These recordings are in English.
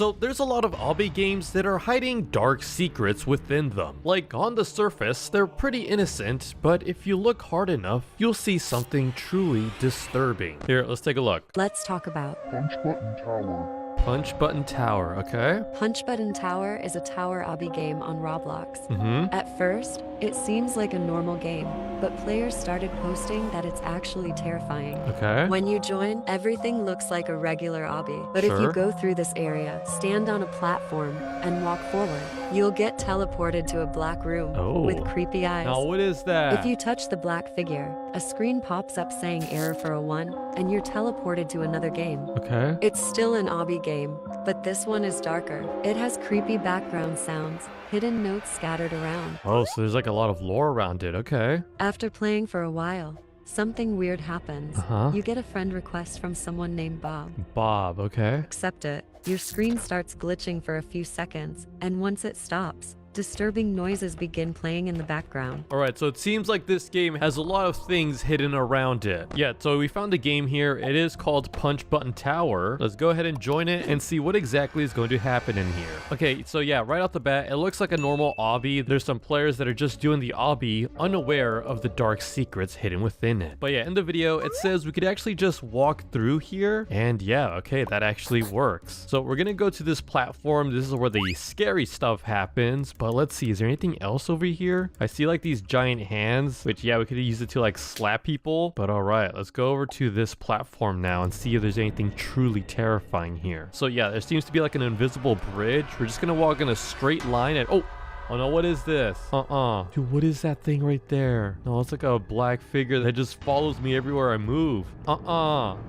So there's a lot of obby games that are hiding dark secrets within them. Like on the surface, they're pretty innocent, but if you look hard enough, you'll see something truly disturbing. Here, let's take a look. Let's talk about Punch Button Tower. Punch Button Tower, okay? Punch Button Tower is a tower obby game on Roblox. At first, it seems like a normal game, but players started posting that it's actually terrifying. Okay. When you join, everything looks like a regular obby. But if you go through this area, stand on a platform, and walk forward, you'll get teleported to a black room with creepy eyes. Now what is that? If you touch the black figure, a screen pops up saying error for a 1, and you're teleported to another game. Okay. It's still an obby game, but this one is darker. It has creepy background sounds, hidden notes scattered around. Oh, so there's like a lot of lore around it, okay. After playing for a while, something weird happens. You get a friend request from someone named Bob. Bob, okay. Accept it. Your screen starts glitching for a few seconds, and once it stops, disturbing noises begin playing in the background. Alright, so it seems like this game has a lot of things hidden around it. Yeah, so we found a game here. It is called Punch Button Tower. Let's go ahead and join it and see what exactly is going to happen in here. Okay, so yeah, right off the bat, it looks like a normal obby. There's some players that are just doing the obby, unaware of the dark secrets hidden within it. But yeah, in the video, it says we could actually just walk through here. And yeah, okay, that actually works. So we're gonna go to this platform. This is where the scary stuff happens. But let's see, is there anything else over here? I see like these giant hands, which yeah, we could use it to like slap people. But all right, let's go over to this platform now and see if there's anything truly terrifying here. So yeah, there seems to be like an invisible bridge. We're just gonna walk in a straight line and oh no, what is this? Dude, what is that thing right there? No, it's like a black figure that just follows me everywhere I move. I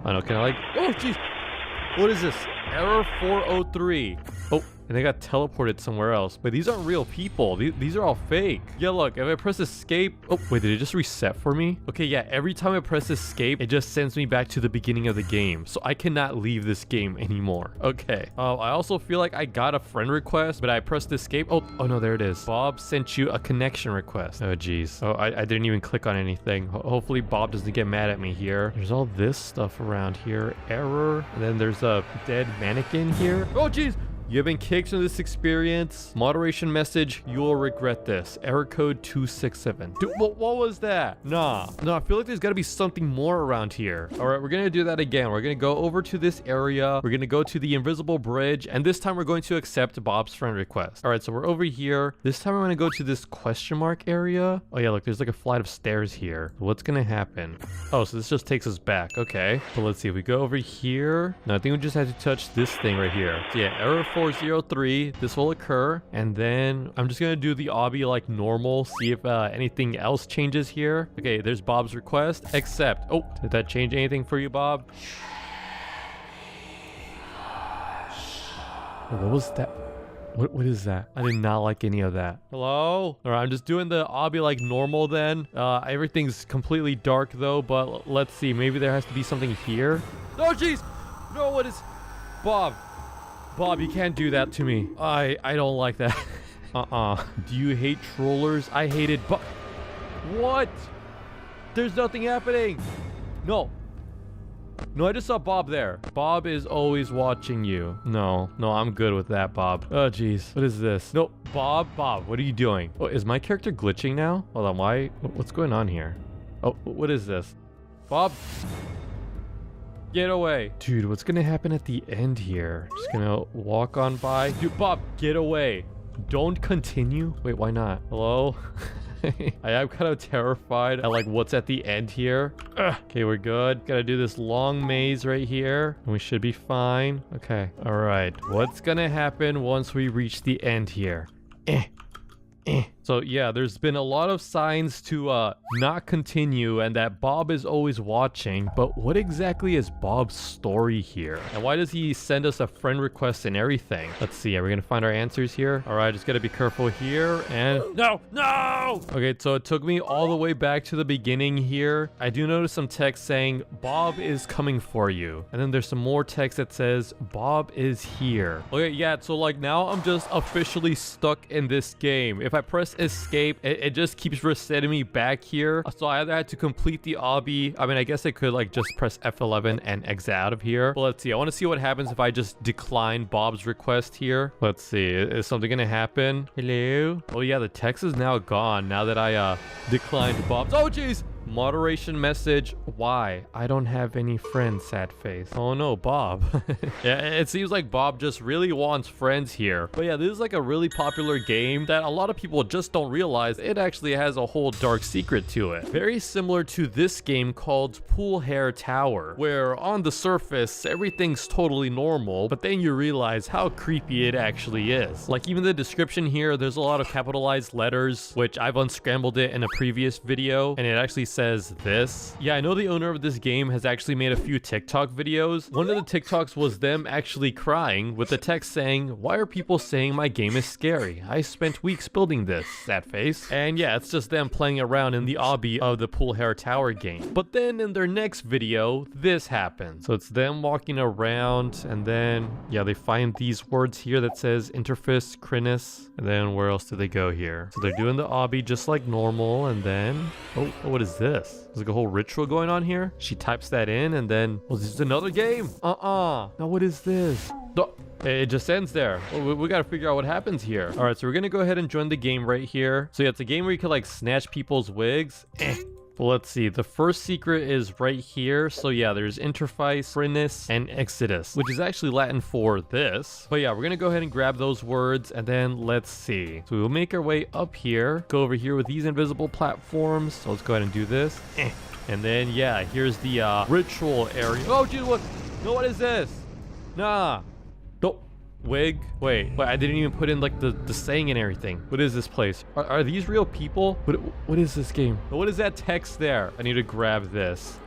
know, can I like, oh jeez. What is this? Error 403. Oh, and they got teleported somewhere else. But these aren't real people. These are all fake. Yeah, look, if I press escape... Oh, wait, did it just reset for me? Okay, yeah, every time I press escape, it just sends me back to the beginning of the game. So I cannot leave this game anymore. Okay. I also feel like I got a friend request, but I pressed escape. Oh no, there it is. Bob sent you a connection request. Oh, geez. Oh, I didn't even click on anything. Hopefully Bob doesn't get mad at me here. There's all this stuff around here. Error. And then there's a dead mannequin here. Oh, geez. You have been kicked from this experience. Moderation message, you will regret this. Error code 267. Dude, what was that? No, I feel like there's got to be something more around here. All right, we're going to do that again. We're going to go over to this area. We're going to go to the invisible bridge. And this time we're going to accept Bob's friend request. All right, so we're over here. This time I'm going to go to this question mark area. Oh yeah, look, there's like a flight of stairs here. What's going to happen? Oh, so this just takes us back. Okay, but let's see. If we go over here. No, I think we just have to touch this thing right here. So yeah, error 403, this will occur, and then I'm just gonna do the obby like normal, see if anything else changes here. Okay, there's Bob's request. Accept. Oh, did that change anything for you, Bob? What was that? What is that? I did not like any of that. Hello? All right, I'm just doing the obby like normal then. Everything's completely dark though, but let's see. Maybe there has to be something here. Oh, jeez! No, what is... Bob, you can't do that to me. I don't like that. Do you hate trollers? I hated What? There's nothing happening. No, I just saw Bob there. Bob is always watching you. No, I'm good with that, Bob. Oh, jeez. What is this? No, Bob, what are you doing? Oh, is my character glitching now? Hold on, why? What's going on here? Oh, what is this? Bob? Get away. Dude, what's gonna happen at the end here? Just gonna walk on by. Dude, Bob, get away. Don't continue. Wait, why not? Hello? I am kind of terrified at like what's at the end here. Okay, we're good. Gotta do this long maze right here. And we should be fine. Okay. All right. What's gonna happen once we reach the end here? So yeah, there's been a lot of signs to not continue and that Bob is always watching, but what exactly is Bob's story here? And why does he send us a friend request and everything? Let's see, are we gonna find our answers here? All right, just gotta be careful here and... No! Okay, so it took me all the way back to the beginning here. I do notice some text saying, Bob is coming for you. And then there's some more text that says, Bob is here. Okay, yeah, so like now I'm just officially stuck in this game. If I press press escape, it just keeps resetting me back here. So I either had to complete the obby. I mean, I guess I could like just press F11 and exit out of here. But let's see. I want to see what happens if I just decline Bob's request here. Let's see. Is something going to happen? Hello? Oh yeah, the text is now gone now that I declined Bob's. Oh jeez! Moderation message. Why? I don't have any friends, sad face. Oh no, Bob. Yeah, it seems like Bob just really wants friends here. But yeah, this is like a really popular game that a lot of people just don't realize it actually has a whole dark secret to it. Very similar to this game called Seio Tower, where on the surface, everything's totally normal, but then you realize how creepy it actually is. Like even the description here, there's a lot of capitalized letters, which I've unscrambled it in a previous video, and it actually says this. Yeah, I know the owner of this game has actually made a few TikTok videos. One of the TikToks was them actually crying with the text saying, "Why are people saying my game is scary? I spent weeks building this," sad face. And yeah, it's just them playing around in the obby of the Seio Tower game. But then in their next video, this happens. So it's them walking around, and then yeah, they find these words here that says interface, Crinis, and then where else do they go here? So they're doing the obby just like normal, and then oh, what is this? There's like a whole ritual going on here. She types that in, and then oh, this is another game. Now what is this? It just ends there. We gotta figure out what happens here. All right, so we're gonna go ahead and join the game right here. So yeah, it's a game where you can like snatch people's wigs. Well, let's see. The first secret is right here. So yeah, there's interface, Frinis, and Exodus, which is actually Latin for this. But yeah, we're gonna go ahead and grab those words, and then let's see. So we'll make our way up here, go over here with these invisible platforms. So let's go ahead and do this. And then yeah, here's the ritual area. Oh dude, what? No, what is this? Nah. Nope. Wig. Wait, I didn't even put in like the saying and everything. What is this place? Are these real people? What is this game? What is that text there? I need to grab this.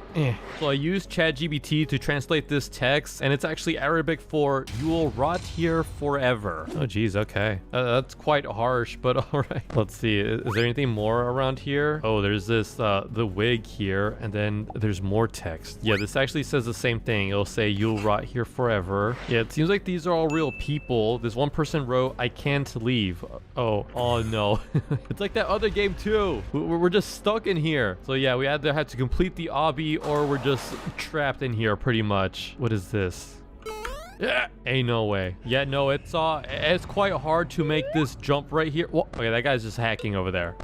So I used ChatGPT to translate this text, and it's actually Arabic for "you will rot here forever." Oh geez, okay. That's quite harsh, but all right. Let's see, is there anything more around here? Oh, there's this, the wig here, and then there's more text. Yeah, this actually says the same thing. It'll say "you'll rot here forever." Yeah, it seems like these are all real people. This one person wrote, "I can't leave." Oh no. It's like that other game too. We're just stuck in here. So yeah, we either had to complete the obby, or we're just trapped in here pretty much. What is this? Yeah, ain't no way. Yeah, no, it's quite hard to make this jump right here. Whoa, okay, that guy's just hacking over there.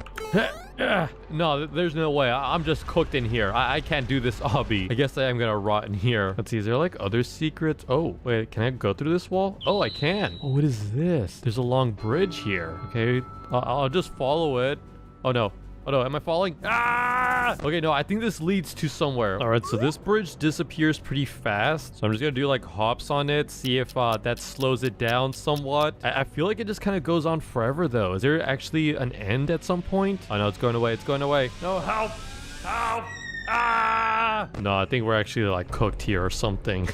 No, there's no way. I'm just cooked in here. I can't do this obby. I guess I am gonna rot in here. Let's see, is there like other secrets? Oh, wait, can I go through this wall? Oh, I can. Oh, what is this? There's a long bridge here. Okay, I'll just follow it. Oh no. Oh no, am I falling? Ah! Okay, no, I think this leads to somewhere. All right, so this bridge disappears pretty fast. So I'm just gonna do like hops on it, see if that slows it down somewhat. I feel like it just kind of goes on forever though. Is there actually an end at some point? Oh no, it's going away, it's going away. No, help! Help! Ah! No, I think we're actually like cooked here or something.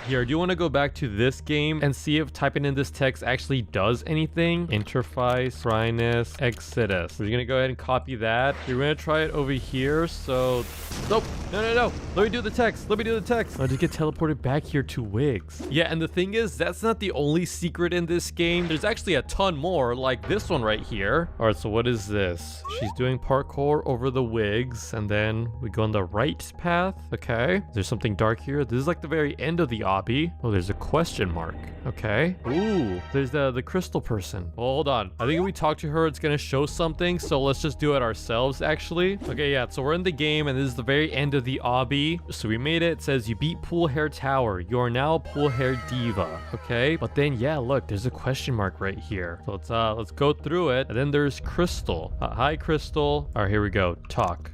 Here, do you want to go back to this game and see if typing in this text actually does anything? Interface, Frinis, Exodus. We're gonna go ahead and copy that. We're gonna try it over here. So, nope. No. Let me do the text. Let me do the text. I just get teleported back here to wigs. Yeah, and the thing is, that's not the only secret in this game. There's actually a ton more, like this one right here. All right, so what is this? She's doing parkour over the wigs, and then we go on the right path. Okay, there's something dark here. This is like the very end of the obby. Oh, there's a question mark. Okay. Ooh, there's the crystal person. Well, hold on. I think if we talk to her, it's gonna show something. So let's just do it ourselves, actually. Okay, yeah. So we're in the game, and this is the very end of the obby. So we made it. It says you beat Seio Tower. You are now Seio Diva. Okay, but then yeah, look, there's a question mark right here. So let's go through it. And then there's Crystal. Hi, Crystal. All right, here we go. Talk.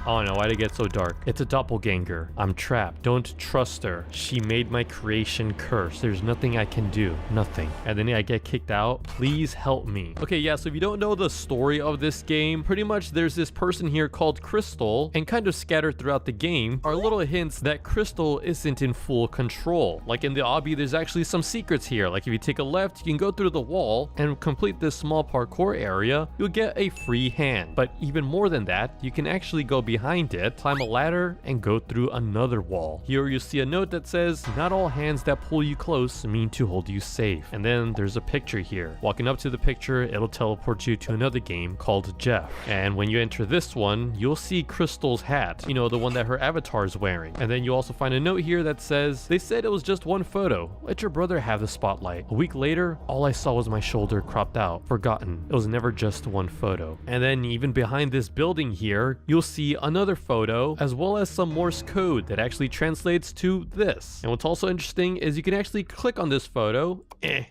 Oh no, why'd it get so dark? It's a doppelganger. I'm trapped. Don't trust her. She made my creation curse. There's nothing I can do. Nothing. And then I get kicked out. Please help me. Okay, yeah, so if you don't know the story of this game, pretty much there's this person here called Crystal, and kind of scattered throughout the game are little hints that Crystal isn't in full control. Like in the obby, there's actually some secrets here. Like if you take a left, you can go through the wall and complete this small parkour area. You'll get a free hand. But even more than that, you can actually go behind it, climb a ladder, and go through another wall. Here you see a note that says, not all hands that pull you close mean to hold you safe. And then there's a picture here. Walking up to the picture, it'll teleport you to another game called Jeff. And when you enter this one, you'll see Crystal's hat, you know, the one that her avatar is wearing. And then you also find a note here that says, they said it was just one photo. Let your brother have the spotlight. A week later, all I saw was my shoulder cropped out. Forgotten. It was never just one photo. And then even behind this building here, you'll see another photo, as well as some Morse code that actually translates to this. And what's also interesting is you can actually click on this photo.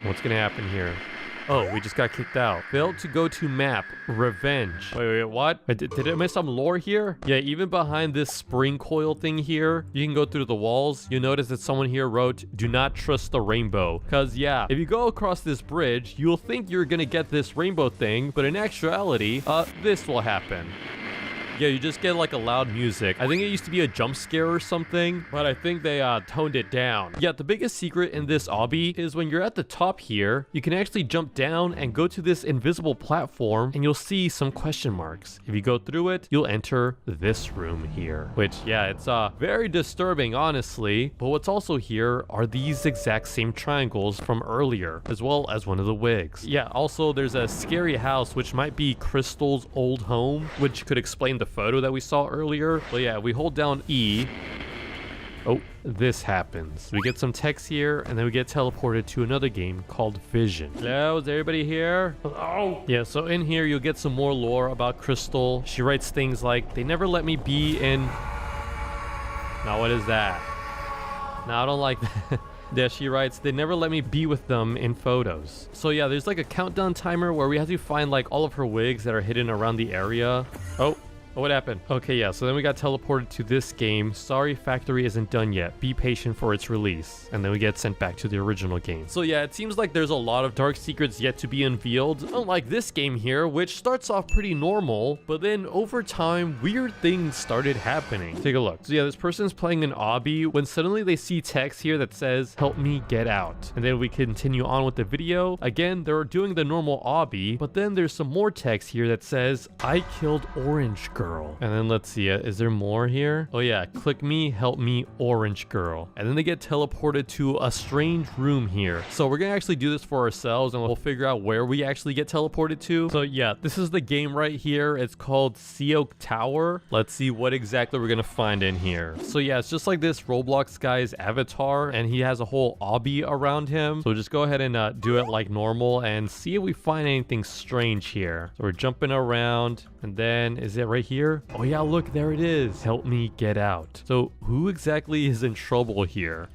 What's gonna happen here? Oh, we just got kicked out. Failed to go to map. Revenge. Wait, what? Did I miss some lore here? Yeah, even behind this spring coil thing here, you can go through the walls. You'll notice that someone here wrote, do not trust the rainbow. Cause yeah, if you go across this bridge, you'll think you're gonna get this rainbow thing, but in actuality, this will happen. Yeah, you just get like a loud music. I think it used to be a jump scare or something, but I think they toned it down. Yeah, the biggest secret in this obby is when you're at the top here, you can actually jump down and go to this invisible platform and you'll see some question marks. If you go through it, you'll enter this room here, which yeah, it's very disturbing, honestly. But what's also here are these exact same triangles from earlier, as well as one of the wigs. Yeah, also there's a scary house, which might be Crystal's old home, which could explain the photo that we saw earlier. But yeah, we hold down E. Oh, this happens. We get some text here, and then we get teleported to another game called Vision. Hello, is everybody here? Hello? Yeah, so in here, you'll get some more lore about Crystal. She writes things like, they never let me be in... Now, what is that? No, I don't like that. Yeah, she writes, they never let me be with them in photos. So yeah, there's like a countdown timer where we have to find like all of her wigs that are hidden around the area. Oh, what happened? Okay, yeah, so then we got teleported to this game. Sorry, factory isn't done yet. Be patient for its release. And then we get sent back to the original game. So yeah, it seems like there's a lot of dark secrets yet to be unveiled. Unlike this game here, which starts off pretty normal, but then over time, weird things started happening. Take a look. So yeah, this person's playing an obby when suddenly they see text here that says, help me get out. And then we continue on with the video. Again, they're doing the normal obby, but then there's some more text here that says, I killed Orange Girl. And then let's see, is there more here? Oh yeah, click me, help me, Orange Girl. And then they get teleported to a strange room here. So we're gonna actually do this for ourselves and we'll figure out where we actually get teleported to. So yeah, this is the game right here. It's called Seio Tower. Let's see what exactly we're gonna find in here. So yeah, it's just like this Roblox guy's avatar and he has a whole obby around him. So just go ahead and do it like normal and see if we find anything strange here. So we're jumping around and then is it right here? Oh yeah, look, there it is. Help me get out. So who exactly is in trouble here?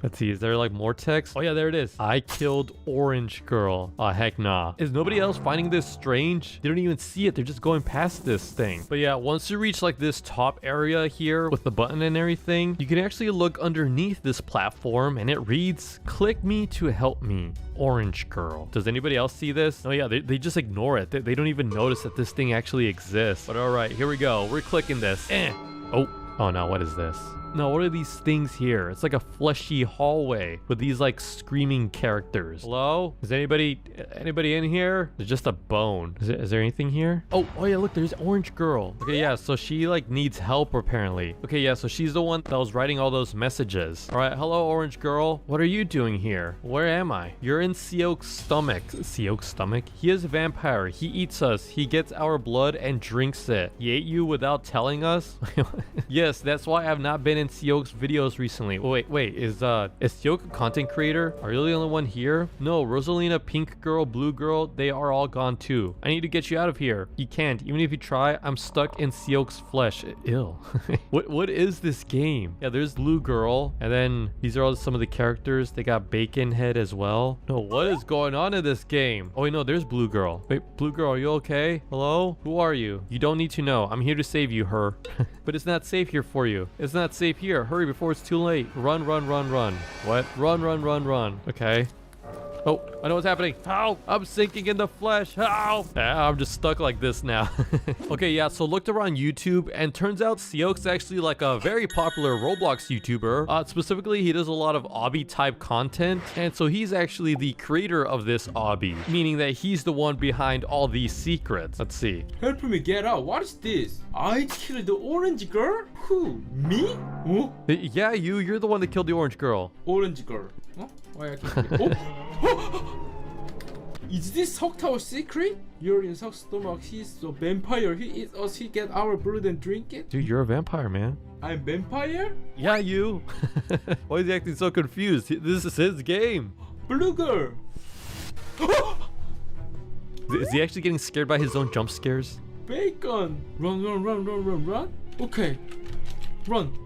Let's see, is there like more text? Oh yeah, there it is. I killed Orange Girl. Oh, heck nah. Is nobody else finding this strange? They don't even see it. They're just going past this thing. But yeah, once you reach like this top area here with the button and everything, you can actually look underneath this platform and it reads, click me to help me, Orange Girl. Does anybody else see this? Oh yeah, they just ignore it. They don't even notice that this thing actually exists. But all right, here we go. We're clicking this. Oh no, what is this? No, what are these things here? It's like a fleshy hallway with these like screaming characters. Hello? Is anybody in here? There's just a bone. Is there anything here? Oh yeah, look, there's Orange Girl. Okay, yeah, so she like needs help apparently. Okay, yeah, so she's the one that was writing all those messages. All right, hello, Orange Girl. What are you doing here? Where am I? You're in Seio's stomach. Seio's stomach? He is a vampire. He eats us. He gets our blood and drinks it. He ate you without telling us? Yes, that's why I've not been in Seio's videos recently. Wait, is Seio a content creator? Are you the only one here? No, Rosalina, Pink Girl, Blue Girl, they are all gone too. I need to get you out of here. You can't. Even if you try, I'm stuck in Seio's flesh. Ew. What is this game? Yeah, there's Blue Girl, and then these are all some of the characters. They got Bacon Head as well. No, what is going on in this game? Oh wait, no, there's Blue Girl. Wait, Blue Girl, are you okay? Hello? Who are you? You don't need to know. I'm here to save you, her. But it's not safe here for you. It's not safe here. Hurry before it's too late. Run. What? Run. Okay. Oh, I know what's happening. Ow, I'm sinking in the flesh. Ow. I'm just stuck like this now. Okay, yeah, so looked around YouTube and turns out Seio's actually like a very popular Roblox YouTuber. Specifically, he does a lot of obby type content. And so he's actually the creator of this obby, meaning that he's the one behind all these secrets. Let's see. Help me get out. What is this? I killed the orange girl? Who? Me? Oh? Yeah, you're the one that killed the orange girl. Orange girl. Oh? Why I can't oh? Is this Seio Tower secret? You're in Seio's stomach. He's a vampire. He eats us. He get our blood and drink it. Dude, you're a vampire, man. I'm vampire? Yeah, you. Why is he acting so confused? This is his game. Blue girl. Is he actually getting scared by his own jump scares? Bacon. Run. Okay. Run.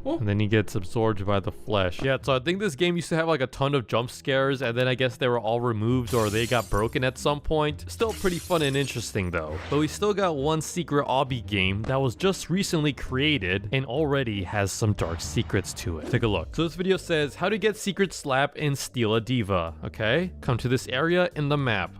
Oh. And then he gets absorbed by the flesh. Yeah, so I think this game used to have like a ton of jump scares, and then I guess they were all removed or they got broken at some point. Still pretty fun and interesting though. But we still got one secret obby game that was just recently created and already has some dark secrets to it. Take a look. So this video says how to get secret slap and steal a diva. Okay, come to this area in the map.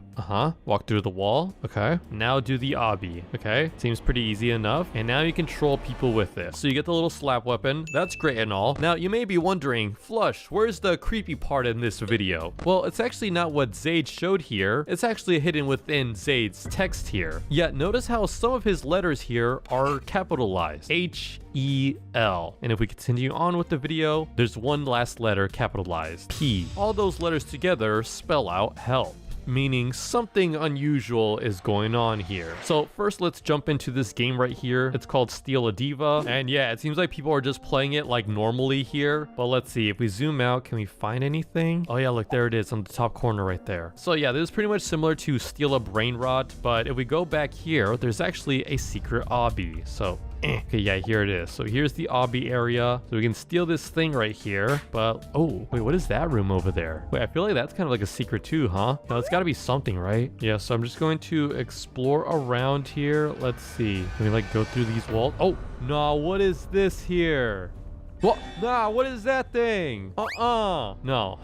Walk through the wall. Okay. Now do the obby. Okay. Seems pretty easy enough. And now you can troll people with it. So you get the little slap weapon. That's great and all. Now you may be wondering, Flush, where's the creepy part in this video? Well, it's actually not what Zaid showed here. It's actually hidden within Zaid's text here. Yet notice how some of his letters here are capitalized. H-E-L. And if we continue on with the video, there's one last letter capitalized. P. All those letters together spell out help, meaning something unusual is going on here. So first, let's jump into this game right here. It's called Steal a Diva. And yeah, it seems like people are just playing it like normally here. But let's see, if we zoom out, can we find anything? Oh yeah, look, there it is on the top corner right there. So yeah, this is pretty much similar to Steal a Brain Rot. But if we go back here, there's actually a secret obby. So okay, yeah, here it is. So here's the obby area. So we can steal this thing right here. But, oh, wait, what is that room over there? Wait, I feel like that's kind of like a secret too, huh? No, it's got to be something, right? Yeah, so I'm just going to explore around here. Let's see. Can we like go through these walls? Oh, no, what is this here? What? Nah, what is that thing? No.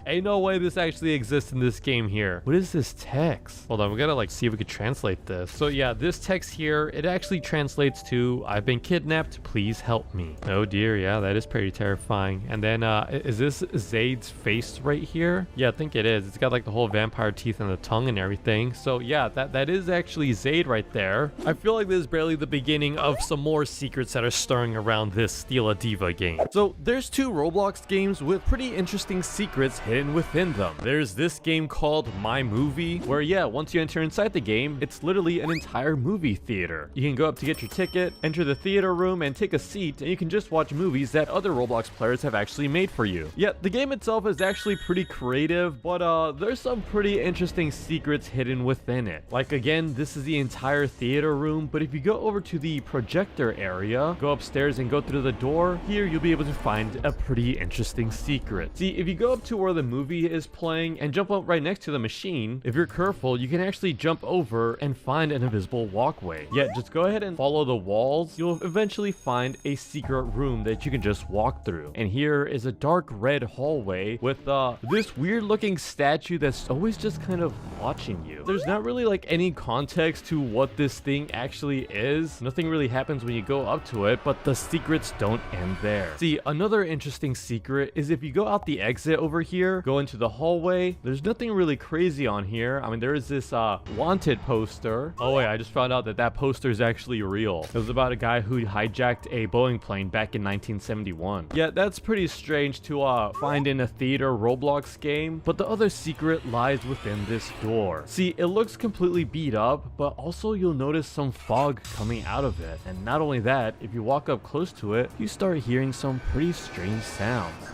Ain't no way this actually exists in this game here. What is this text? Hold on, we gotta like see if we could translate this. So yeah, this text here, it actually translates to, I've been kidnapped, please help me. Oh dear, yeah, that is pretty terrifying. And then, is this Zaid's face right here? Yeah, I think it is. It's got like the whole vampire teeth and the tongue and everything. So yeah, that is actually Zaid right there. I feel like this is barely the beginning of some more secrets that are stirring around this Steal a Diva game. So there's two Roblox games with pretty interesting secrets hidden within them. There's this game called My Movie, where yeah, once you enter inside the game, it's literally an entire movie theater. You can go up to get your ticket, enter the theater room, and take a seat, and you can just watch movies that other Roblox players have actually made for you. Yet the game itself is actually pretty creative, but there's some pretty interesting secrets hidden within it. Like again, this is the entire theater room, but if you go over to the projector area, go upstairs and go through the door, here you'll be able to find a pretty interesting secret. See, if you go up to where the movie is playing and jump up right next to the machine, if you're careful, you can actually jump over and find an invisible walkway. Yet, just go ahead and follow the walls. You'll eventually find a secret room that you can just walk through. And here is a dark red hallway with this weird looking statue that's always just kind of watching you. There's not really like any context to what this thing actually is. Nothing really happens when you go up to it, but the secrets don't end there. See, another interesting secret is if you go out the exit over here, go into the hallway, there's nothing really crazy on here. I mean, there is this wanted poster. Oh wait, I just found out that that poster is actually real. It was about a guy who hijacked a Boeing plane back in 1971. Yeah, that's pretty strange to find in a theater Roblox game, but the other secret lies within this door. See, it looks completely beat up, but also you'll notice some fog coming out of it. And not only that, if you walk up close to it, you start hearing some pretty strange sounds.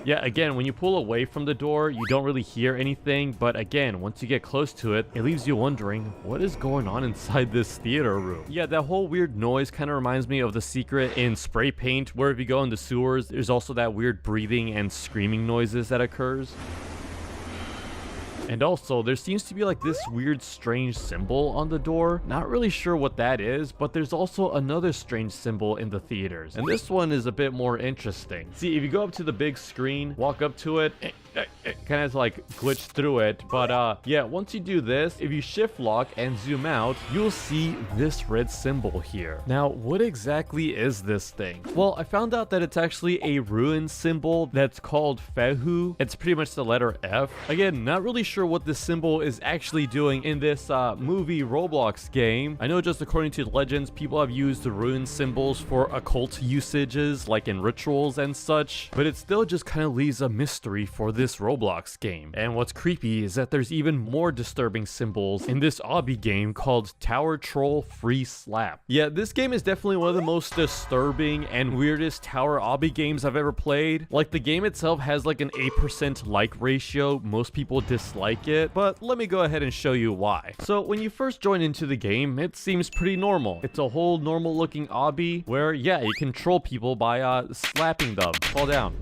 Yeah, again, when you pull away from the door, you don't really hear anything, but again, once you get close to it, it leaves you wondering, what is going on inside this theater room? Yeah, that whole weird noise kind of reminds me of the secret in Spray Paint, where if you go in the sewers, there's also that weird breathing and screaming noises that occurs. And also, there seems to be like this weird strange symbol on the door. Not really sure what that is, but there's also another strange symbol in the theaters. And this one is a bit more interesting. See, if you go up to the big screen, walk up to it, kind of like glitch through it. But yeah, once you do this, if you shift lock and zoom out, you'll see this red symbol here. Now, what exactly is this thing? Well, I found out that it's actually a ruin symbol that's called Fehu. It's pretty much the letter F. Again, not really sure what this symbol is actually doing in this movie Roblox game. I know just according to legends, people have used the ruin symbols for occult usages, like in rituals and such, but it still just kind of leaves a mystery for this Roblox game. And what's creepy is that there's even more disturbing symbols in this obby game called Tower Troll Free Slap. Yeah, this game is definitely one of the most disturbing and weirdest tower obby games I've ever played. Like, the game itself has like an 8% like ratio. Most people dislike it, but let me go ahead and show you why. So when you first join into the game, it seems pretty normal. It's a whole normal looking obby where, yeah, you control people by slapping them. Fall down.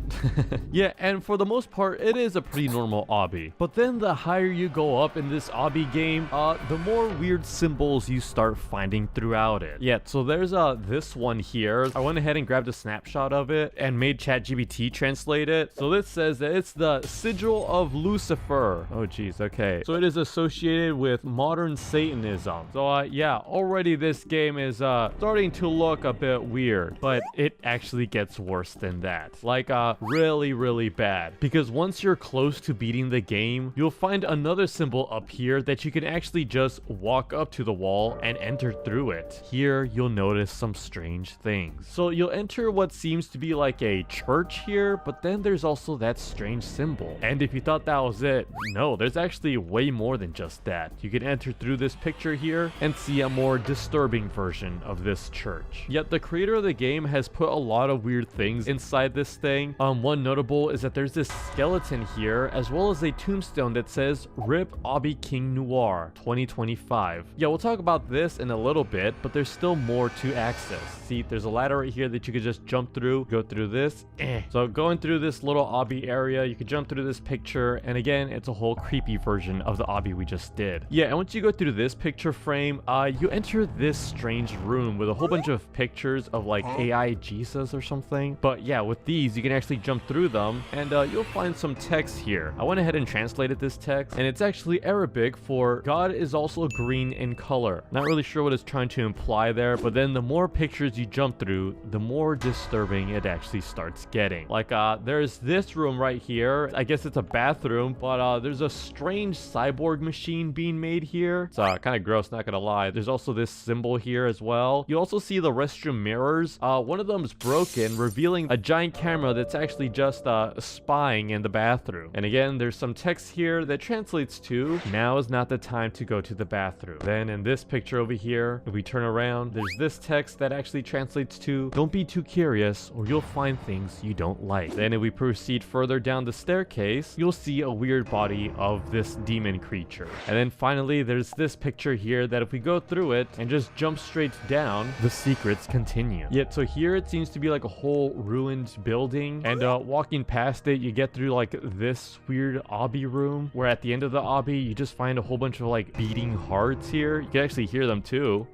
Yeah, and for the most part, it is a pretty normal obby. But then the higher you go up in this obby game, the more weird symbols you start finding throughout it. Yeah, so there's this one here. I went ahead and grabbed a snapshot of it and made ChatGPT translate it. So this says that it's the Sigil of Lucifer. Oh geez, okay. So it is associated with modern Satanism. So yeah, already this game is starting to look a bit weird, but it actually gets worse than that. Like really, really bad. Because once you're close to beating the game, you'll find another symbol up here that you can actually just walk up to the wall and enter through it. Here, you'll notice some strange things. So you'll enter what seems to be like a church here, but then there's also that strange symbol. And if you thought that was it, no, there's actually way more than just that. You can enter through this picture here and see a more disturbing version of this church. Yet the creator of the game has put a lot of weird things inside this thing. One notable is that there's this skeleton here, as well as a tombstone that says RIP Obby King Noir 2025. Yeah, we'll talk about this in a little bit, but there's still more to access. See, there's a ladder right here that you could just jump through, go through this. So going through this little obby area, you could jump through this picture, and again, it's a whole creepy version of the obby we just did. Yeah, and once you go through this picture frame, you enter this strange room with a whole bunch of pictures of like AI Jesus or something. But yeah, with these, you can actually jump through them, and you'll find some text here. I went ahead and translated this text, and it's actually Arabic for God is also green in color. Not really sure what it's trying to imply there, but then the more pictures you jump through, the more disturbing it actually starts getting. Like, there's this room right here. I guess it's a bathroom, but there's a strange cyborg machine being made here. It's kind of gross, not gonna lie. There's also this symbol here as well. You also see the restroom mirrors. One of them is broken, revealing a giant camera that's actually just spying in the bathroom. And again, there's some text here that translates to, now is not the time to go to the bathroom. Then in this picture over here, if we turn around, there's this text that actually translates to, don't be too curious or you'll find things you don't like. Then if we proceed further down the staircase, you'll see a weird body of this demon creature. And then finally, there's this picture here that if we go through it and just jump straight down, the secrets continue. Yet, so here it seems to be like a whole ruined building, and walking past it, you get through like this weird obby room, where at the end of the obby, you just find a whole bunch of like beating hearts here. You can actually hear them too.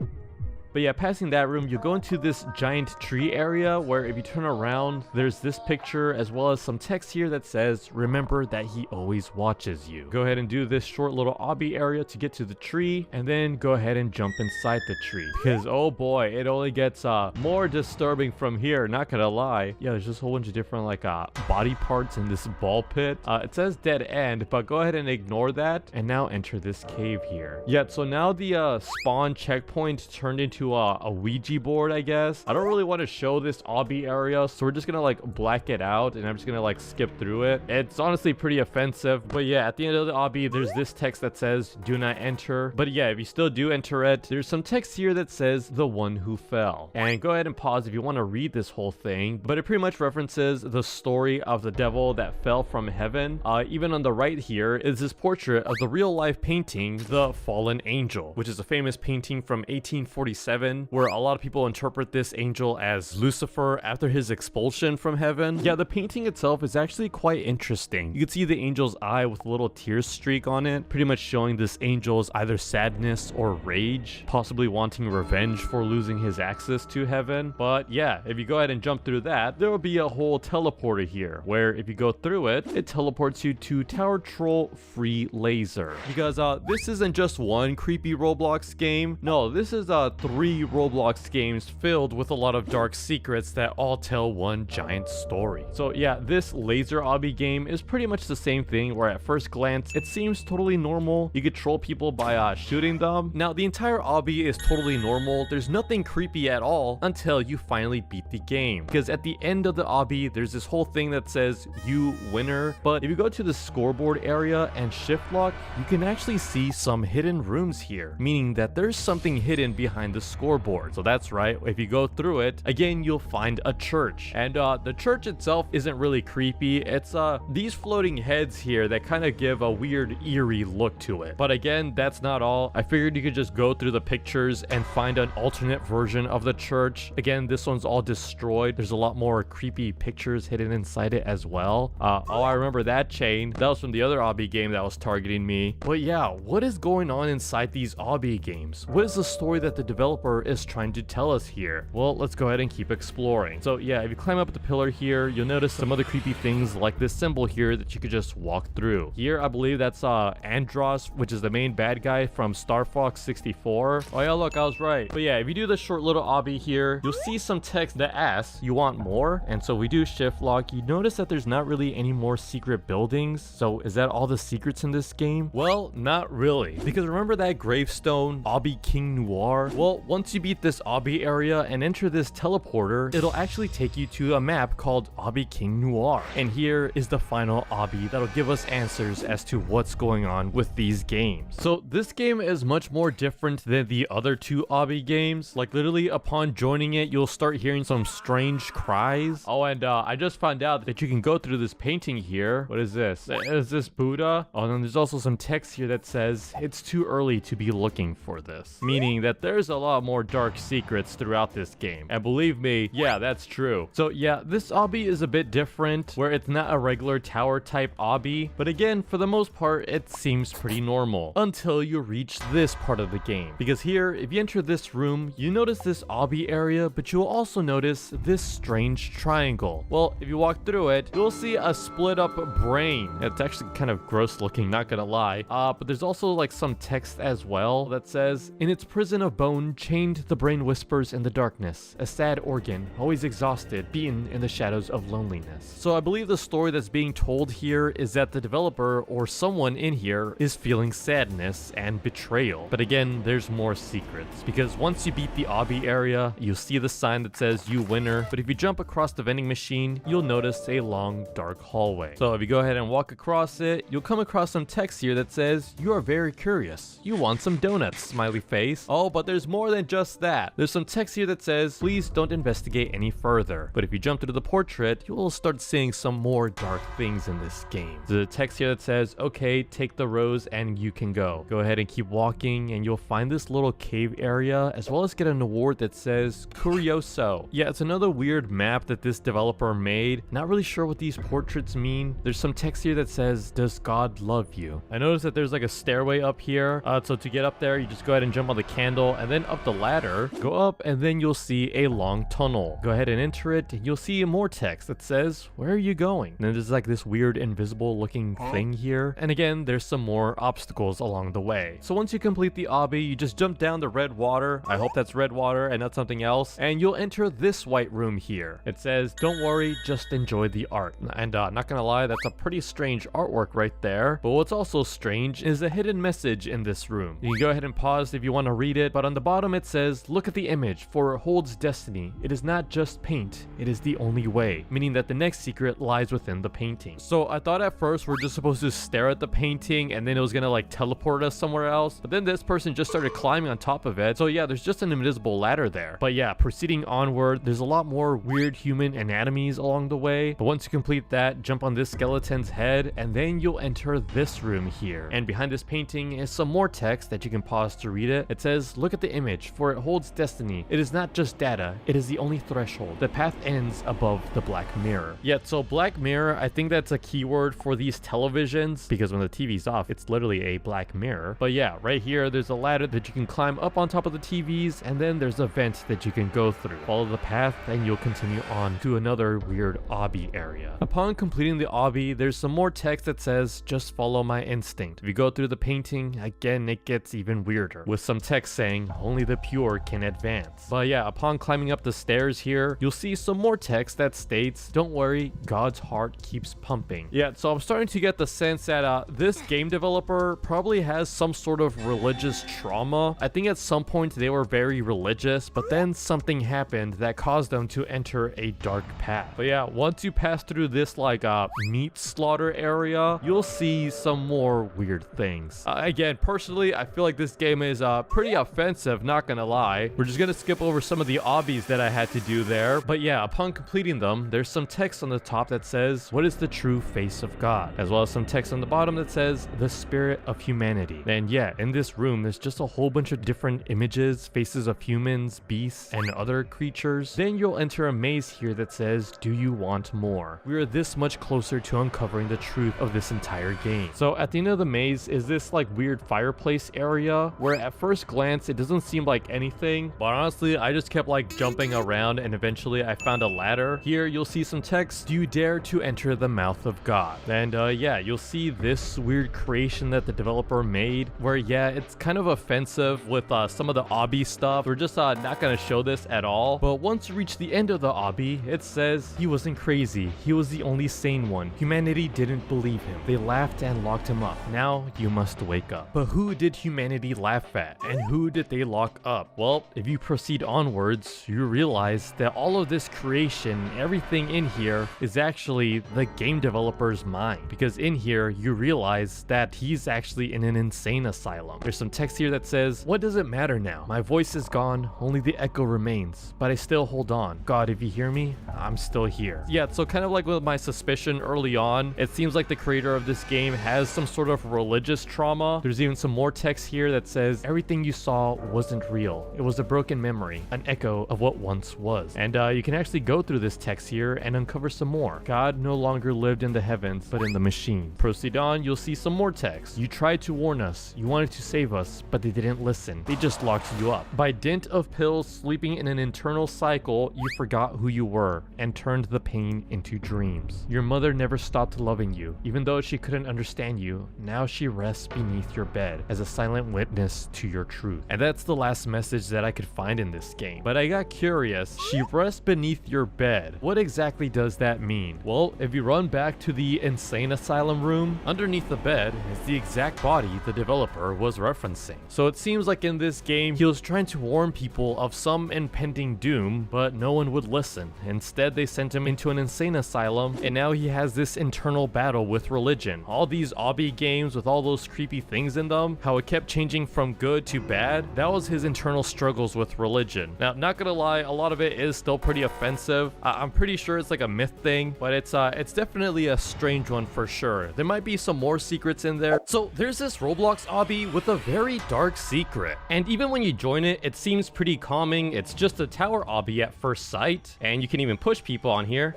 But yeah, passing that room, you go into this giant tree area where if you turn around, there's this picture as well as some text here that says, remember that he always watches you. Go ahead and do this short little obby area to get to the tree, and then go ahead and jump inside the tree. Because oh boy, it only gets more disturbing from here, not gonna lie. Yeah, there's just a whole bunch of different like body parts in this ball pit. It says dead end, but go ahead and ignore that, and now enter this cave here. Yeah, so now the spawn checkpoint turned into a Ouija board, I guess. I don't really want to show this obby area, so we're just gonna like black it out, and I'm just gonna like skip through it. It's honestly pretty offensive, but yeah, at the end of the obby, there's this text that says, do not enter. But yeah, if you still do enter it, there's some text here that says, the one who fell. And go ahead and pause if you want to read this whole thing, but it pretty much references the story of the devil that fell from heaven. Even on the right here is this portrait of the real life painting, The Fallen Angel, which is a famous painting from 1847 7, where a lot of people interpret this angel as Lucifer after his expulsion from heaven. Yeah, the painting itself is actually quite interesting. You can see the angel's eye with a little tear streak on it, pretty much showing this angel's either sadness or rage, possibly wanting revenge for losing his access to heaven. But yeah, if you go ahead and jump through that, there will be a whole teleporter here, where if you go through it, it teleports you to Tower Troll Free Laser. Because this isn't just one creepy Roblox game. No, this is 3 Roblox games filled with a lot of dark secrets that all tell one giant story. So yeah, this laser obby game is pretty much the same thing, where at first glance it seems totally normal. You control people by shooting them. Now the entire obby is totally normal. There's nothing creepy at all until you finally beat the game, because at the end of the obby there's this whole thing that says you winner. But if you go to the scoreboard area and shift lock, you can actually see some hidden rooms here, meaning that there's something hidden behind the scoreboard. So that's right, if you go through it again, you'll find a church, and the church itself isn't really creepy. It's these floating heads here that kind of give a weird eerie look to it. But again, that's not all. I figured you could just go through the pictures and find an alternate version of the church. Again, this one's all destroyed. There's a lot more creepy pictures hidden inside it as well. Oh, I remember that chain. That was from the other obby game that was targeting me. But yeah, what is going on inside these obby games? What is the story that the developer is trying to tell us here? Well, let's go ahead and keep exploring. So yeah, if you climb up the pillar here, you'll notice some other creepy things like this symbol here that you could just walk through. Here, I believe that's Andros, which is the main bad guy from Star Fox 64. Oh yeah, look, I was right. But yeah, if you do this short little obby here, you'll see some text that asks, you want more? And so we do shift lock. You notice that there's not really any more secret buildings. So is that all the secrets in this game? Well, not really. Because remember that gravestone, Obby King Noir? Well, once you beat this obby area and enter this teleporter, it'll actually take you to a map called Obby King Noir. And here is the final obby that'll give us answers as to what's going on with these games. So this game is much more different than the other 2 obby games. Like literally upon joining it, you'll start hearing some strange cries. Oh, and I just found out that you can go through this painting here. What is this? Is this Buddha? Oh, and then there's also some text here that says it's too early to be looking for this, meaning that there's a lot more dark secrets throughout this game. And believe me, yeah, that's true. So yeah, this obby is a bit different, where it's not a regular tower type obby, but again, for the most part, it seems pretty normal until you reach this part of the game. Because here, if you enter this room, you notice this obby area, but you'll also notice this strange triangle. Well, if you walk through it, you'll see a split up brain. It's actually kind of gross looking, not gonna lie. But there's also like some text as well that says, in its prison of bone, chained the brain whispers in the darkness, a sad organ, always exhausted, beaten in the shadows of loneliness. So I believe the story that's being told here is that the developer or someone in here is feeling sadness and betrayal. But again, there's more secrets, because once you beat the obby area, you'll see the sign that says you winner. But if you jump across the vending machine, you'll notice a long dark hallway. So if you go ahead and walk across it, you'll come across some text here that says you are very curious, you want some donuts, smiley face. Oh, but there's more than just that. There's some text here that says please don't investigate any further. But if you jump through the portrait, you will start seeing some more dark things in this game. There's a text here that says okay, take the rose and you can go ahead and keep walking, and you'll find this little cave area, as well as get an award that says Curioso. Yeah, it's another weird map that this developer made. Not really sure what these portraits mean. There's some text here that says does God love you? I noticed that there's like a stairway up here, so to get up there you just go ahead and jump on the candle and then up the ladder, go up, and then you'll see a long tunnel. Go ahead and enter it, and you'll see more text that says where are you going? And then there's like this weird invisible looking thing here, and again there's some more obstacles along the way. So once you complete the obby, you just jump down the red water, I hope that's red water and not something else, and you'll enter this white room here. It says don't worry, just enjoy the art. And not gonna lie, that's a pretty strange artwork right there. But what's also strange is a hidden message in this room. You can go ahead and pause if you want to read it, but on the bottom it says look at the image, for it holds destiny. It is not just paint, it is the only way, meaning that the next secret lies within the painting. So I thought at first we're just supposed to stare at the painting and then it was gonna like teleport us somewhere else, but then this person just started climbing on top of it. So yeah, there's just an invisible ladder there. But yeah, proceeding onward, there's a lot more weird human anatomies along the way. But once you complete that, jump on this skeleton's head, and then you'll enter this room here. And behind this painting is some more text that you can pause to read it. It says look at the image, bridge, for it holds destiny. It is not just data, it is the only threshold. The path ends above the black mirror. Yet, so black mirror, I think that's a keyword for these televisions, because when the TV's off, it's literally a black mirror. But yeah, right here, there's a ladder that you can climb up on top of the TVs, and then there's a vent that you can go through. Follow the path, and you'll continue on to another weird obby area. Upon completing the obby, there's some more text that says, just follow my instinct. If you go through the painting, again, it gets even weirder, with some text saying, only the pure can advance. But yeah, upon climbing up the stairs here, you'll see some more text that states, don't worry, God's heart keeps pumping. Yeah, so I'm starting to get the sense that this game developer probably has some sort of religious trauma. I think at some point they were very religious, but then something happened that caused them to enter a dark path. But yeah, once you pass through this like meat slaughter area, you'll see some more weird things. Again, personally, I feel like this game is pretty offensive, not gonna lie. We're just gonna skip over some of the obbies that I had to do there. But yeah, upon completing them, there's some text on the top that says, what is the true face of God? As well as some text on the bottom that says, the spirit of humanity. And yeah, in this room, there's just a whole bunch of different images, faces of humans, beasts, and other creatures. Then you'll enter a maze here that says, do you want more? We are this much closer to uncovering the truth of this entire game. So at the end of the maze is this like weird fireplace area where at first glance it doesn't seem like anything, but honestly I just kept like jumping around and eventually I found a ladder. Here you'll see some text, do you dare to enter the mouth of God? And yeah, you'll see this weird creation that the developer made where yeah, it's kind of offensive with some of the obby stuff. We're just not gonna show this at all, but once you reach the end of the obby, it says, he wasn't crazy, he was the only sane one. Humanity didn't believe him. They laughed and locked him up. Now you must wake up. But who did humanity laugh at? And who did they lock up? Well, if you proceed onwards, you realize that all of this creation, everything in here is actually the game developer's mind. Because in here, you realize that he's actually in an insane asylum. There's some text here that says, what does it matter now? My voice is gone, only the echo remains, but I still hold on. God, if you hear me, I'm still here. Yeah, so kind of like with my suspicion early on, it seems like the creator of this game has some sort of religious trauma. There's even some more text here that says, everything you saw wasn't real. It was a broken memory, an echo of what once was. And you can actually go through this text here and uncover some more. God no longer lived in the heavens, but in the machine. Proceed on, you'll see some more text. You tried to warn us. You wanted to save us, but they didn't listen. They just locked you up. By dint of pills sleeping in an internal cycle, you forgot who you were and turned the pain into dreams. Your mother never stopped loving you. Even though she couldn't understand you, now she rests beneath your bed as a silent witness to your truth. And that's the last message that I could find in this game. But I got curious. She rests beneath your bed. What exactly does that mean? Well, if you run back to the insane asylum room, underneath the bed is the exact body the developer was referencing. So it seems like in this game, he was trying to warn people of some impending doom, but no one would listen. Instead, they sent him into an insane asylum, and now he has this internal battle with religion. All these obby games with all those creepy things in them, how it kept changing from good to bad, that was his internal struggles with religion. Now, not gonna lie, a lot of it is still pretty offensive. I'm pretty sure it's like a myth thing, but it's definitely a strange one for sure. There might be some more secrets in there. So there's this Roblox obby with a very dark secret, and even when you join it, it seems pretty calming. It's just a tower obby at first sight, and you can even push people on here.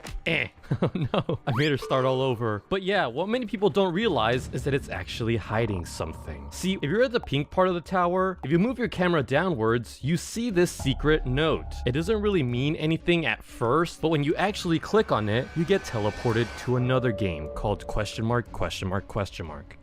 Oh no, I made her start all over. But yeah, what many people don't realize is that it's actually hiding something. See, if you're at the pink part of the tower, if you move your camera downwards, you see this secret note. It doesn't really mean anything at first, but when you actually click on it, you get teleported to another game called ?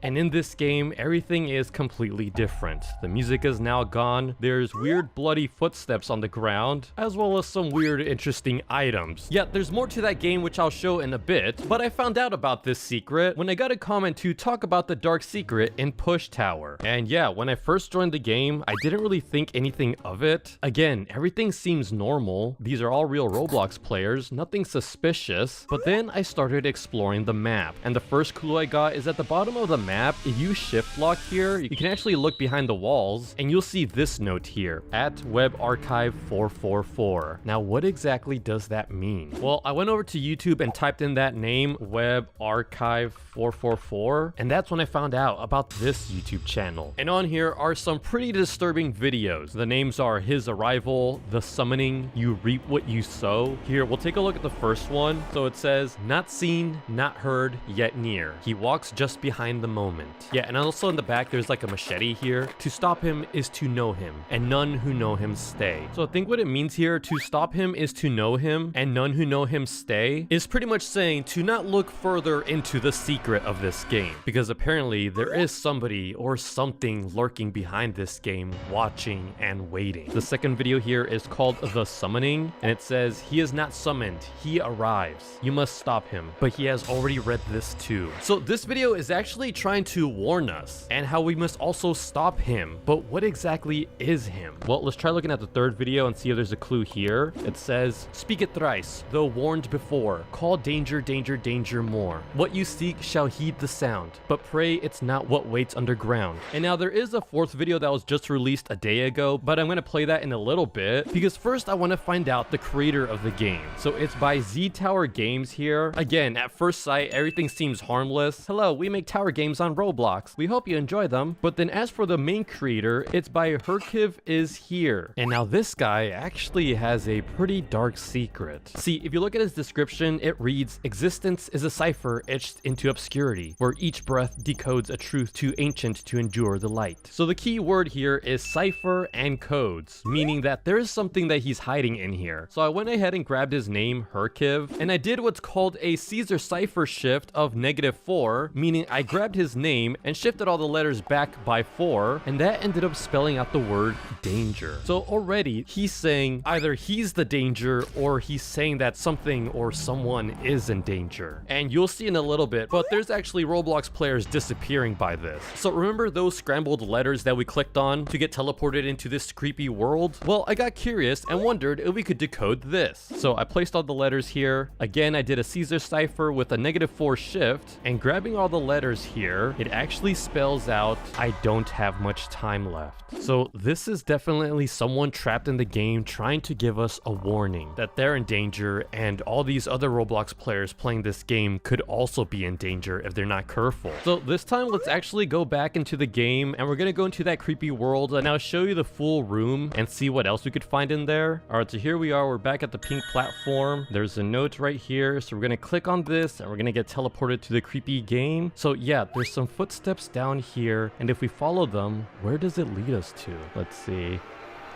And in this game, everything is completely different. The music is now gone. There's weird bloody footsteps on the ground, as well as some weird interesting items. Yet there's more to that game which I'll show in a bit, but I found out about this secret when I got a comment to talk about the dark secret in Push Tower. And yeah, when I first joined the game, I didn't really think anything of it. Again, everything seems normal. These are all real Roblox players, nothing suspicious. But then I started exploring the map, and the first clue I got is at the bottom of the map. If you shift lock here, you can actually look behind the walls, and you'll see this note here, at Web Archive 444. Now, what exactly does that mean? Well, I went over to YouTube YouTube and typed in that name, Web Archive 444, and that's when I found out about this YouTube channel. And on here are some pretty disturbing videos. The names are His Arrival, The Summoning, You Reap What You Sow. Here, we'll take a look at the first one. So it says, not seen, not heard, yet near. He walks just behind the moment. Yeah, and also in the back, there's like a machete here. To stop him is to know him, and none who know him stay. So I think what it means here, to stop him is to know him, and none who know him stay, is pretty much saying to not look further into the secret of this game, because apparently there is somebody or something lurking behind this game, watching and waiting. The second video here is called The Summoning, and it says, he is not summoned, he arrives. You must stop him, but he has already read this too. So this video is actually trying to warn us, and how we must also stop him. But what exactly is him? Well, let's try looking at the third video and see if there's a clue here. It says, speak it thrice, though warned before. Call danger, danger, danger more. What you seek shall heed the sound, but pray it's not what waits underground. And now there is a fourth video that was just released a day ago, but I'm going to play that in a little bit, because first I want to find out the creator of the game. So it's by Z Tower Games here. Again, at first sight, everything seems harmless. Hello, we make tower games on Roblox. We hope you enjoy them. But then as for the main creator, it's by Herkiv is here. And now this guy actually has a pretty dark secret. See, if you look at his description, it reads, existence is a cipher etched into obscurity, where each breath decodes a truth too ancient to endure the light. So the key word here is cipher and codes, meaning that there is something that he's hiding in here. So I went ahead and grabbed his name, Herkiv, and I did what's called a Caesar cipher shift of -4, meaning I grabbed his name and shifted all the letters back by 4, and that ended up spelling out the word danger. So already he's saying either he's the danger or he's saying that something or someone is in danger. And you'll see in a little bit, but there's actually Roblox players disappearing by this. So remember those scrambled letters that we clicked on to get teleported into this creepy world? Well, I got curious and wondered if we could decode this. So I placed all the letters here. Again, I did a Caesar cipher with a -4 shift, and grabbing all the letters here, it actually spells out, I don't have much time left. So this is definitely someone trapped in the game trying to give us a warning that they're in danger, and all these other Roblox players playing this game could also be in danger if they're not careful. So this time, let's actually go back into the game, and we're gonna go into that creepy world, and I'll show you the full room and see what else we could find in there. All right, so here we are. We're back at the pink platform. There's a note right here, so we're gonna click on this, and we're gonna get teleported to the creepy game. So yeah, there's some footsteps down here, and if we follow them, where does it lead us to? Let's see.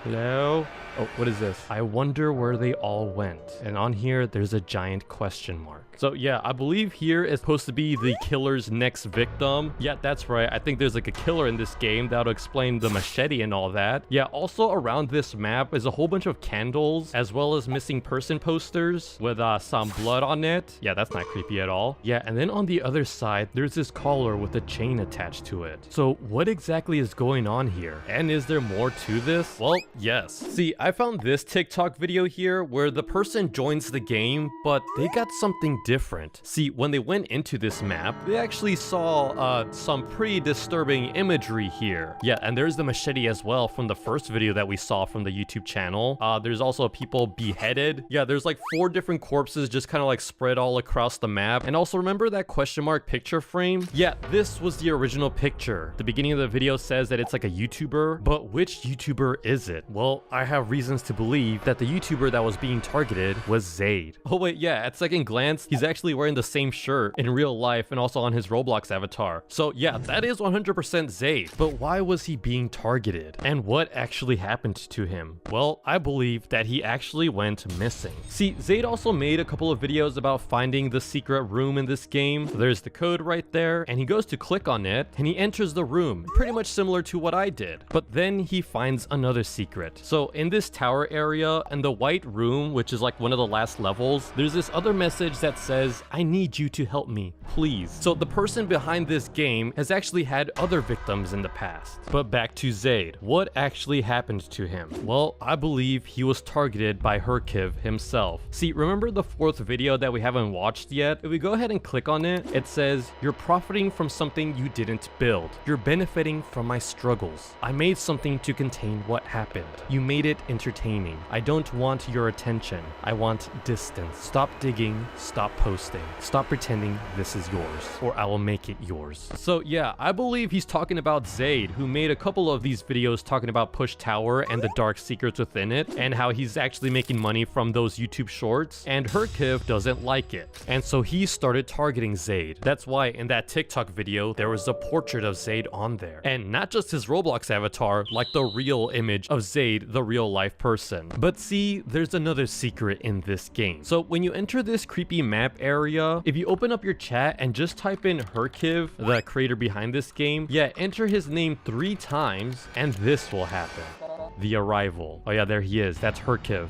Hello? Oh, what is this? I wonder where they all went. And on here, there's a giant question mark. So yeah, I believe here is supposed to be the killer's next victim. Yeah, that's right. I think there's like a killer in this game. That'll explain the machete and all that. Yeah, also around this map is a whole bunch of candles, as well as missing person posters with some blood on it. Yeah, that's not creepy at all. Yeah, and then on the other side, there's this collar with a chain attached to it. So what exactly is going on here? And is there more to this? Well, yes. See, I found this TikTok video here where the person joins the game, but they got something different. See, when they went into this map, they actually saw some pretty disturbing imagery here. Yeah, and there's the machete as well from the first video that we saw from the YouTube channel. There's also people beheaded. Yeah, there's like 4 different corpses just kind of like spread all across the map. And also remember that question mark picture frame? Yeah, this was the original picture. The beginning of the video says that it's like a YouTuber, but which YouTuber is it? Well, I have reasons to believe that the YouTuber that was being targeted was Zaid. Oh wait, yeah, at second glance, he's actually wearing the same shirt in real life and also on his Roblox avatar. So yeah, that is 100% Zaid. But why was he being targeted? And what actually happened to him? Well, I believe that he actually went missing. See, Zaid also made a couple of videos about finding the secret room in this game. There's the code right there, and he goes to click on it, and he enters the room, pretty much similar to what I did. But then he finds another secret. So in this tower area, in the white room, which is like one of the last levels, there's this other message that says, I need you to help me, please. So the person behind this game has actually had other victims in the past. But back to Zaid. What actually happened to him? Well, I believe he was targeted by Herkiv himself. See, remember the 4th video that we haven't watched yet? If we go ahead and click on it, it says, you're profiting from something you didn't build. You're benefiting from my struggles. I made something to contain what happened. happened. You made it entertaining. I don't want your attention. I want distance. Stop digging. Stop posting. Stop pretending this is yours, or I will make it yours. So yeah, I believe he's talking about Zaid, who made a couple of these videos talking about Push Tower and the dark secrets within it, and how he's actually making money from those YouTube shorts, and Herkiv doesn't like it. And so he started targeting Zaid. That's why in that TikTok video, there was a portrait of Zaid on there. And not just his Roblox avatar, like the real image of Zaid, the real life person. But see, there's another secret in this game. So when you enter this creepy map area, if you open up your chat and just type in Herkiv, the creator behind this game, yeah, enter his name 3 times, and this will happen. The arrival. Oh yeah, there he is. That's Herkiv.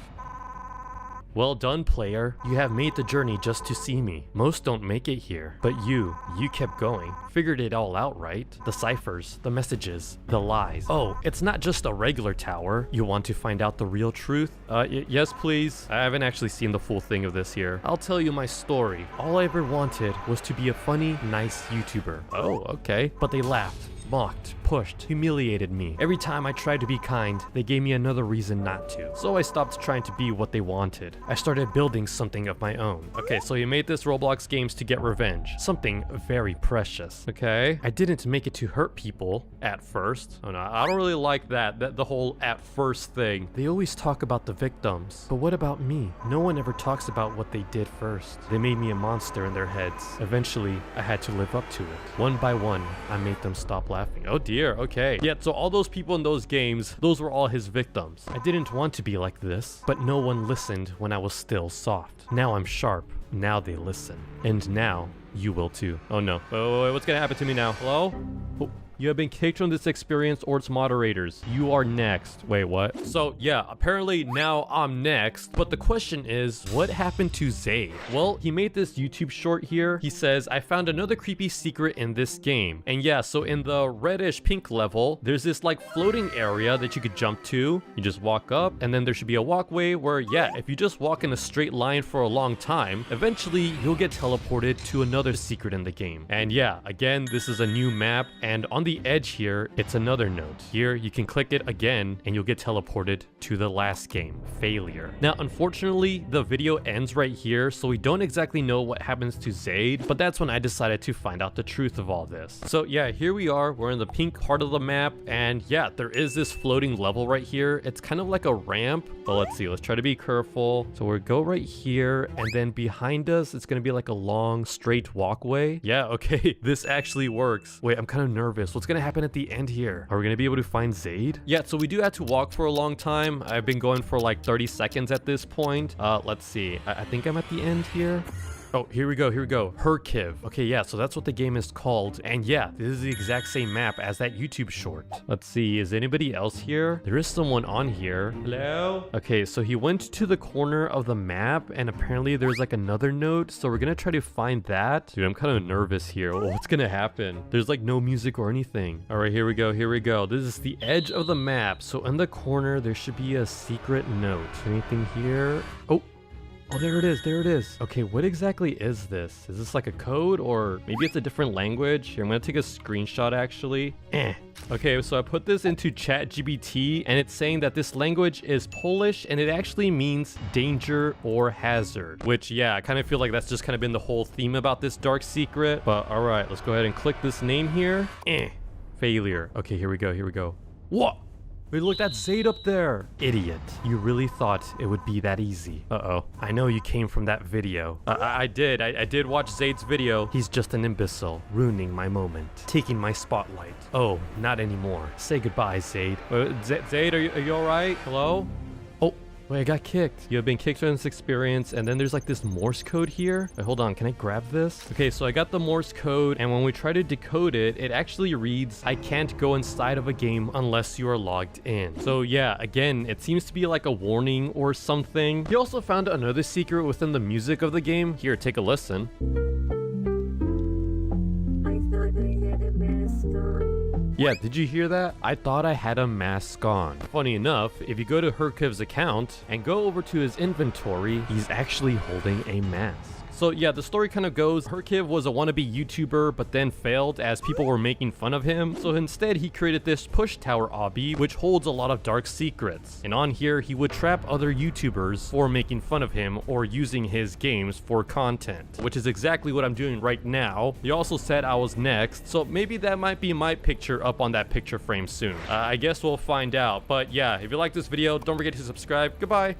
Well done, player. You have made the journey just to see me. Most don't make it here, but you kept going. Figured it all out, right? The ciphers, the messages, the lies. Oh, it's not just a regular tower. You want to find out the real truth? Yes, please. I haven't actually seen the full thing of this here. I'll tell you my story. All I ever wanted was to be a funny, nice YouTuber. Oh, okay. But they laughed, mocked, pushed, humiliated me. Every time I tried to be kind, they gave me another reason not to. So I stopped trying to be what they wanted. I started building something of my own. Okay, so you made this Roblox games to get revenge. Something very precious. Okay? I didn't make it to hurt people at first. Oh no, I don't really like that the whole at first thing. They always talk about the victims. But what about me? No one ever talks about what they did first. They made me a monster in their heads. Eventually, I had to live up to it. One by one, I made them stop laughing. Oh dear, okay. Yeah, so all those people in those games, those were all his victims. I didn't want to be like this, but no one listened when I was still soft. Now I'm sharp. Now they listen. And now you will too. Oh no. Wait, what's gonna happen to me now? Hello? Oh. You have been kicked from this experience or its moderators. You are next. Wait, what? So yeah, apparently now I'm next. But the question is, what happened to Zaid? Well, he made this YouTube short here. He says, I found another creepy secret in this game. And yeah, so in the reddish pink level, there's this like floating area that you could jump to. You just walk up and then there should be a walkway where, yeah, if you just walk in a straight line for a long time, eventually you'll get teleported to another secret in the game. And yeah, again, this is a new map, and on the edge here, it's another note. Here, you can click it again and you'll get teleported to the last game, Failure. Now, unfortunately, the video ends right here, so we don't exactly know what happens to Zaid, but that's when I decided to find out the truth of all this. So yeah, here we are. We're in the pink part of the map, and yeah, there is this floating level right here. It's kind of like a ramp, but let's see. Let's try to be careful. So we'll go right here, and then behind us, it's going to be like a long, straight walkway. Yeah, okay. This actually works. Wait, I'm kind of nervous. What's going to happen at the end here? Are we going to be able to find Zaid? Yeah, so we do have to walk for a long time. I've been going for like 30 seconds at this point. Let's see. I think I'm at the end here. Oh, here we go, Herkiv. Okay, yeah, so that's what the game is called. And yeah, this is the exact same map as that YouTube short. Let's see, is anybody else here? There is someone on here. Hello? Okay, so he went to the corner of the map, and apparently there's like another note, so we're gonna try to find that. Dude, I'm kind of nervous here. What's gonna happen? There's like no music or anything. All right, here we go. This is the edge of the map. So in the corner, there should be a secret note. Anything here? Oh, there it is. Okay, what exactly is this? Is this like a code, or maybe it's a different language? Here, I'm gonna take a screenshot actually. Okay, so I put this into ChatGPT, and it's saying that this language is Polish, and it actually means danger or hazard. Which, yeah, I kind of feel like that's just kind of been the whole theme about this dark secret. But all right, let's go ahead and click this name here. Failure. Okay, here we go. What? Wait, look, that's Zaid up there. Idiot. You really thought it would be that easy. Uh-oh. I know you came from that video. I did watch Zaid's video. He's just an imbecile, ruining my moment, taking my spotlight. Oh, not anymore. Say goodbye, Zaid. Zaid, are you all right? Hello? Oh. Wait, I got kicked. You have been kicked from this experience, and then there's like this Morse code here. Wait, hold on, can I grab this? Okay, so I got the Morse code, and when we try to decode it, it actually reads, I can't go inside of a game unless you are logged in. So yeah, again, it seems to be like a warning or something. He also found another secret within the music of the game. Here, take a listen. Yeah, did you hear that? I thought I had a mask on. Funny enough, if you go to Herkiv's account and go over to his inventory, he's actually holding a mask. So yeah, the story kind of goes, Herkiv was a wannabe YouTuber, but then failed as people were making fun of him. So instead, he created this push tower obby, which holds a lot of dark secrets. And on here, he would trap other YouTubers for making fun of him or using his games for content, which is exactly what I'm doing right now. He also said I was next, so maybe that might be my picture up on that picture frame soon. I guess we'll find out. But yeah, if you like this video, don't forget to subscribe. Goodbye.